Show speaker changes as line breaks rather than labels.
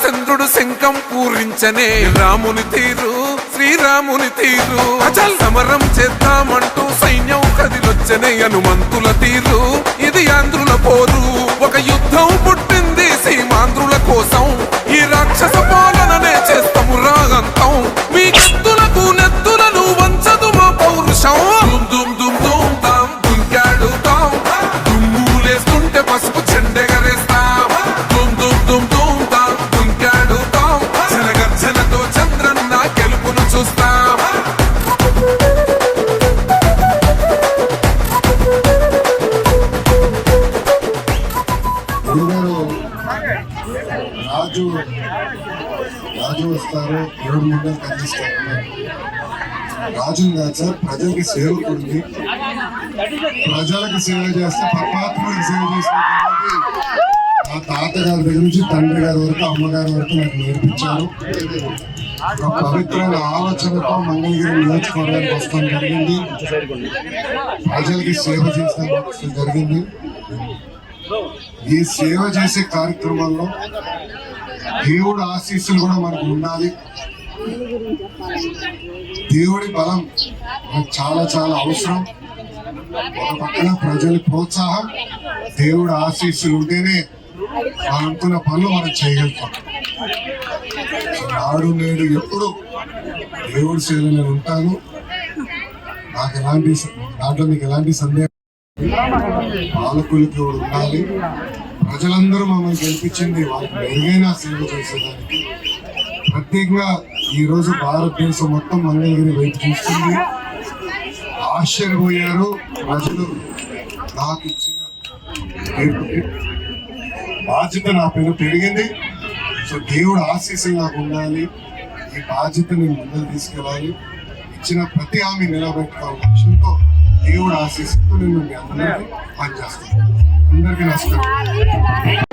చంద్రుడు శంఖం పూరించనే రాముని తీరు శ్రీరాముని తీరు అచల్ సమరం చేద్దామంటూ సైన్యం కదిలొచ్చనే హనుమంతుల తీరు ఇది ఆంధ్రుల పోరు ఒక యుద్ధం పుట్టింది సీమాంధ్రుల కోసం ఈ రాక్షస పాలననే చేస్తాము రాగంతం మీ కత్తులకు నెత్తులను వంచదు మా పౌరుషం దుమ్ దుమ్ దుమ్ తాం దుంకాడుతాం దుమ్ములేస్తుంటే పసుపు చెండెగరేస్తాం దుమ్ దుమ్ దుమ్ దుమ్ తాం దుంకాడుతాం జనగర్జనతో చంద్రన్న గెలుపును చూస్తాం
రాజు వస్తారు, దేవుడు ముందు కనిపిస్తారు. రాజుని కాదు సార్, ప్రజలకి సేవకుడిని. ప్రజలకు సేవ చేస్తే పరమాత్ముడికి సేవ చేసినటువంటి ఆ తాతగారి దగ్గర నుంచి తండ్రి గారి వరకు అమ్మగారి వరకు నాకు నేర్పించారు. ఒక పవిత్రమైన ఆలోచనతో మంగళగిరి నియోజకవర్గానికి వస్తాం జరిగింది. ప్రజలకి సేవ చేసిన జరిగింది. ఈ సేవ చేసే కార్యక్రమంలో దేవుడి ఆశీస్సులు కూడా మనకు ఉండాలి. దేవుడి బలం మనకు చాలా చాలా అవసరం. ఒక పక్కన ప్రజల ప్రోత్సాహం, దేవుడి ఆశీస్సులు ఉంటేనే మనం అనుకున్న పనులు మనం చేయగలుగుతాం. నాడు నేడు ఎప్పుడు దేవుడి సేవలో నేను ఉంటాను. దాంట్లో మీకు ఎలాంటి సందేహం పాలకులకి ఉండాలి. ప్రజలందరూ మమ్మల్ని గెలిపించింది వాళ్ళకి మెరుగైన సేవ చేసేదానికి. ప్రత్యేకంగా ఈ రోజు భారతదేశం మొత్తం మంగళగిరి వైపు చూస్తుంది. ఆశ్చర్యపోయారు ప్రజలు. నాకు ఇచ్చిన బాధ్యత నా పేరు పెరిగింది. సో దేవుడు ఆశీస్సులు నాకు ఉండాలి. ఈ బాధ్యత నేను ముందుకు తీసుకెళ్ళాలి. ఇచ్చిన ప్రతి హామీ నిలబెట్టుకోవాలి లక్ష్యంతో దేవుడు ఆశీస్సుతో నేను మీ అందరికీ పనిచేస్తాను. అందరికీ నమస్కారం.